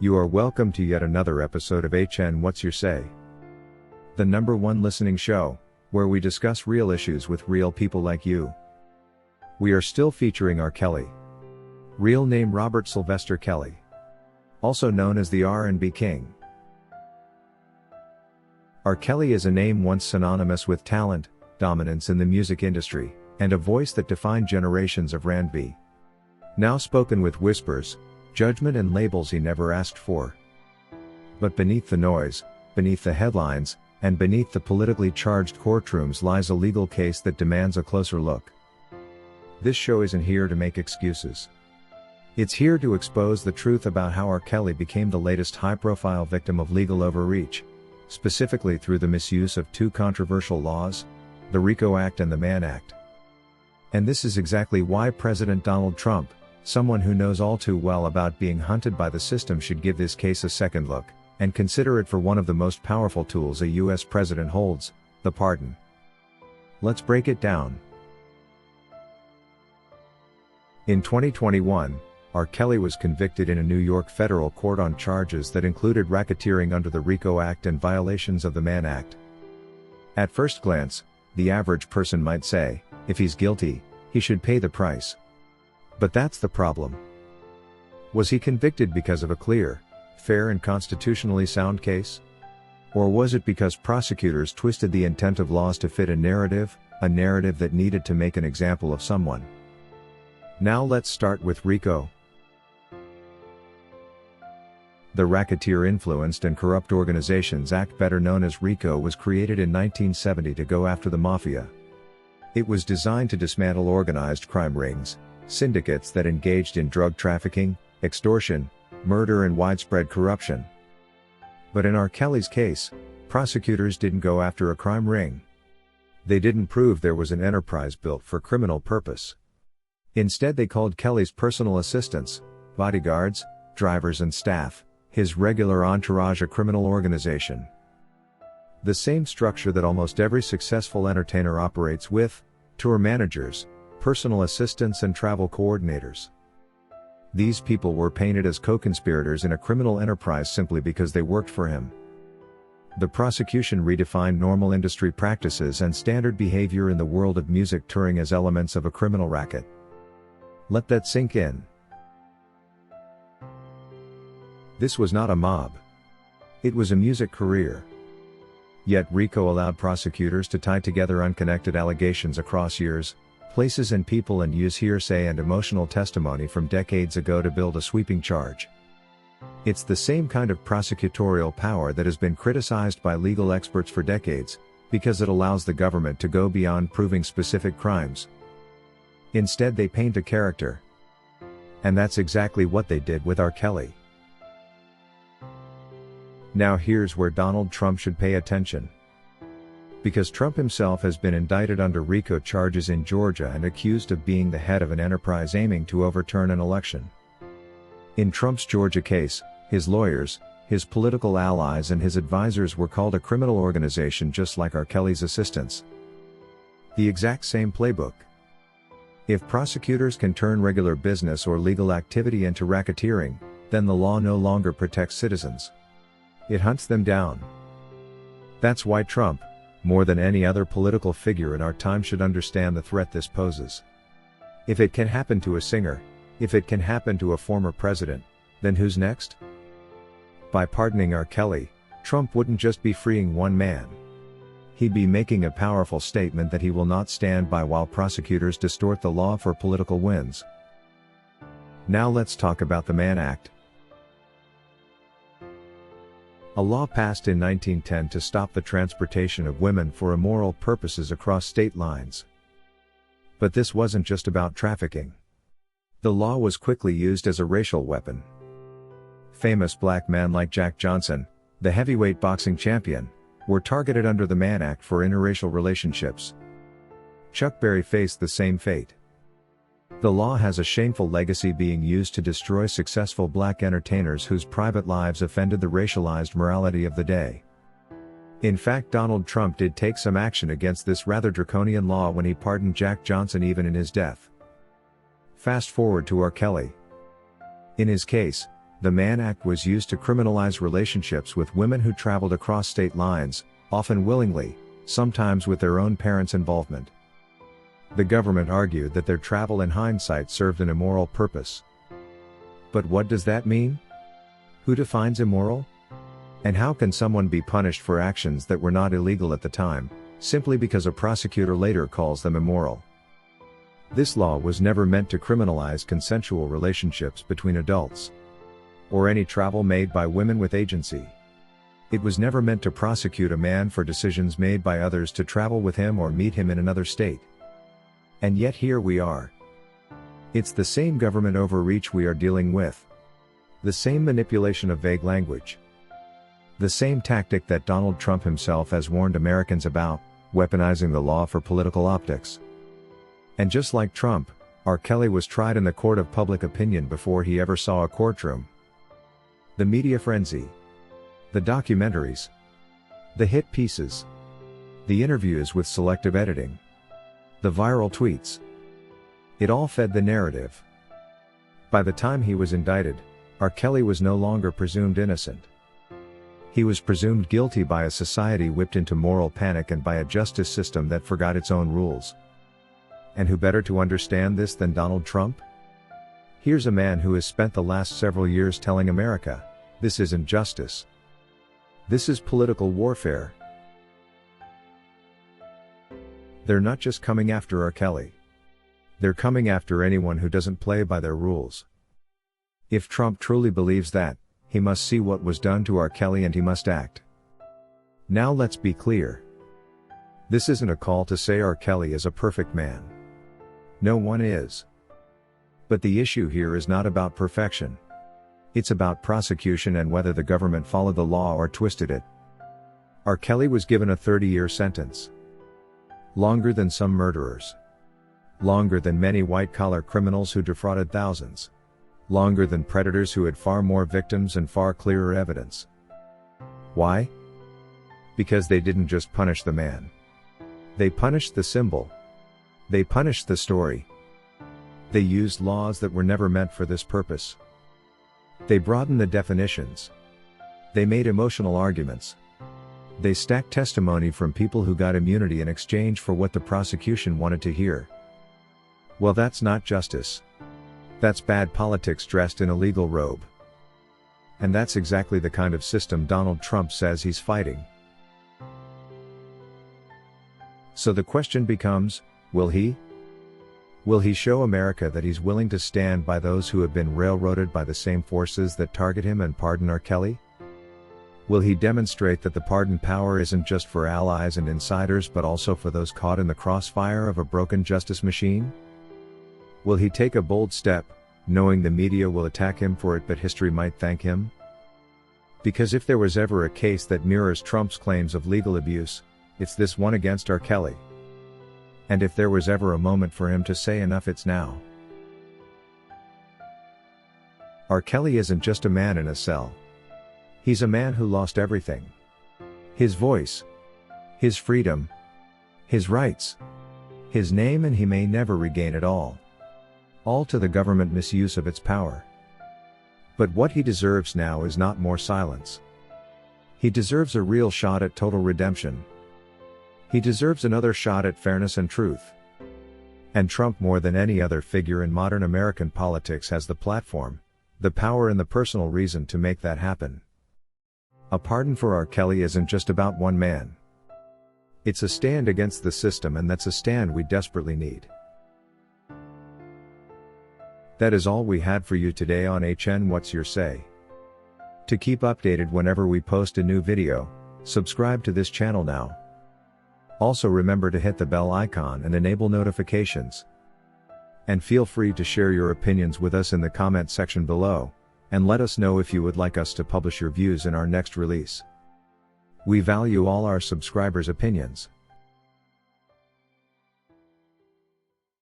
You are welcome to yet another episode of HN What's Your Say? The #1 listening show, where we discuss real issues with real people like you. We are still featuring R. Kelly. Real name Robert Sylvester Kelly. Also known as the R&B King. R. Kelly is a name once synonymous with talent, dominance in the music industry, and a voice that defined generations of R&B. Now spoken with whispers, judgment and labels he never asked for. But beneath the noise, beneath the headlines, and beneath the politically charged courtrooms lies a legal case that demands a closer look. This show isn't here to make excuses. It's here to expose the truth about how R. Kelly became the latest high-profile victim of legal overreach, specifically through the misuse of two controversial laws, the RICO Act and the Mann Act. And this is exactly why President Donald Trump, someone who knows all too well about being hunted by the system, should give this case a second look, and consider it for one of the most powerful tools a US president holds, the pardon. Let's break it down. In 2021, R. Kelly was convicted in a New York federal court on charges that included racketeering under the RICO Act and violations of the Mann Act. At first glance, the average person might say, if he's guilty, he should pay the price. But that's the problem. Was he convicted because of a clear, fair and constitutionally sound case? Or was it because prosecutors twisted the intent of laws to fit a narrative that needed to make an example of someone? Now let's start with RICO. The Racketeer Influenced and Corrupt Organizations Act, better known as RICO, was created in 1970 to go after the mafia. It was designed to dismantle organized crime rings, syndicates that engaged in drug trafficking, extortion, murder and widespread corruption. But in R. Kelly's case, prosecutors didn't go after a crime ring. They didn't prove there was an enterprise built for criminal purpose. Instead, they called Kelly's personal assistants, bodyguards, drivers and staff, his regular entourage, a criminal organization. The same structure that almost every successful entertainer operates with: tour managers, personal assistants and travel coordinators. These people were painted as co-conspirators in a criminal enterprise simply because they worked for him. The prosecution redefined normal industry practices and standard behavior in the world of music touring as elements of a criminal racket. Let that sink in. This was not a mob. It was a music career. Yet RICO allowed prosecutors to tie together unconnected allegations across years, places and people, and use hearsay and emotional testimony from decades ago to build a sweeping charge. It's the same kind of prosecutorial power that has been criticized by legal experts for decades, because it allows the government to go beyond proving specific crimes. Instead, they paint a character. And that's exactly what they did with R. Kelly. Now here's where Donald Trump should pay attention. Because Trump himself has been indicted under RICO charges in Georgia and accused of being the head of an enterprise aiming to overturn an election. In Trump's Georgia case, his lawyers, his political allies and his advisors were called a criminal organization, just like R. Kelly's assistants. The exact same playbook. If prosecutors can turn regular business or legal activity into racketeering, then the law no longer protects citizens. It hunts them down. That's why Trump, more than any other political figure in our time, should understand the threat this poses. If it can happen to a singer, if it can happen to a former president, then who's next? By pardoning R. Kelly, Trump wouldn't just be freeing one man. He'd be making a powerful statement that he will not stand by while prosecutors distort the law for political wins. Now let's talk about the Mann Act. A law passed in 1910 to stop the transportation of women for immoral purposes across state lines. But this wasn't just about trafficking. The law was quickly used as a racial weapon. Famous black men like Jack Johnson, the heavyweight boxing champion, were targeted under the Mann Act for interracial relationships. Chuck Berry faced the same fate. The law has a shameful legacy, being used to destroy successful black entertainers whose private lives offended the racialized morality of the day. In fact, Donald Trump did take some action against this rather draconian law when he pardoned Jack Johnson even in his death. Fast forward to R. Kelly. In his case, The Mann Act was used to criminalize relationships with women who traveled across state lines, often willingly, sometimes with their own parents' involvement. The government argued that their travel in hindsight served an immoral purpose. But what does that mean? Who defines immoral? And how can someone be punished for actions that were not illegal at the time, simply because a prosecutor later calls them immoral? This law was never meant to criminalize consensual relationships between adults, or any travel made by women with agency. It was never meant to prosecute a man for decisions made by others to travel with him or meet him in another state. And yet here we are. It's the same government overreach we are dealing with. The same manipulation of vague language. The same tactic that Donald Trump himself has warned Americans about, weaponizing the law for political optics. And just like Trump, R. Kelly was tried in the court of public opinion before he ever saw a courtroom. The media frenzy. The documentaries. The hit pieces. The interviews with selective editing. The viral tweets. It all fed the narrative. By the time he was indicted, R. Kelly was no longer presumed innocent. He was presumed guilty by a society whipped into moral panic and by a justice system that forgot its own rules. And who better to understand this than Donald Trump? Here's a man who has spent the last several years telling America, this isn't justice. This is political warfare. They're not just coming after R. Kelly. They're coming after anyone who doesn't play by their rules. If Trump truly believes that, he must see what was done to R. Kelly and he must act. Now let's be clear. This isn't a call to say R. Kelly is a perfect man. No one is. But the issue here is not about perfection. It's about prosecution and whether the government followed the law or twisted it. R. Kelly was given a 30-year sentence. Longer than some murderers. Longer than many white-collar criminals who defrauded thousands. Longer than predators who had far more victims and far clearer evidence. Why? Because they didn't just punish the man. They punished the symbol. They punished the story. They used laws that were never meant for this purpose. They broadened the definitions. They made emotional arguments. They stacked testimony from people who got immunity in exchange for what the prosecution wanted to hear. Well, that's not justice. That's bad politics dressed in a legal robe. And that's exactly the kind of system Donald Trump says he's fighting. So the question becomes, will he? Will he show America that he's willing to stand by those who have been railroaded by the same forces that target him and pardon R. Kelly? Will he demonstrate that the pardon power isn't just for allies and insiders but also for those caught in the crossfire of a broken justice machine? Will he take a bold step, knowing the media will attack him for it but history might thank him? Because if there was ever a case that mirrors Trump's claims of legal abuse, it's this one against R. Kelly. And if there was ever a moment for him to say enough, it's now. R. Kelly isn't just a man in a cell. He's a man who lost everything. His voice. His freedom. His rights. His name, and he may never regain it all. All to the government misuse of its power. But what he deserves now is not more silence. He deserves a real shot at total redemption. He deserves another shot at fairness and truth. And Trump, more than any other figure in modern American politics, has the platform, the power and the personal reason to make that happen. A pardon for R. Kelly isn't just about one man. It's a stand against the system, and that's a stand we desperately need. That is all we had for you today on HN What's Your Say? To keep updated whenever we post a new video, subscribe to this channel now. Also remember to hit the bell icon and enable notifications. And feel free to share your opinions with us in the comment section below, and let us know if you would like us to publish your views in our next release. We value all our subscribers' opinions.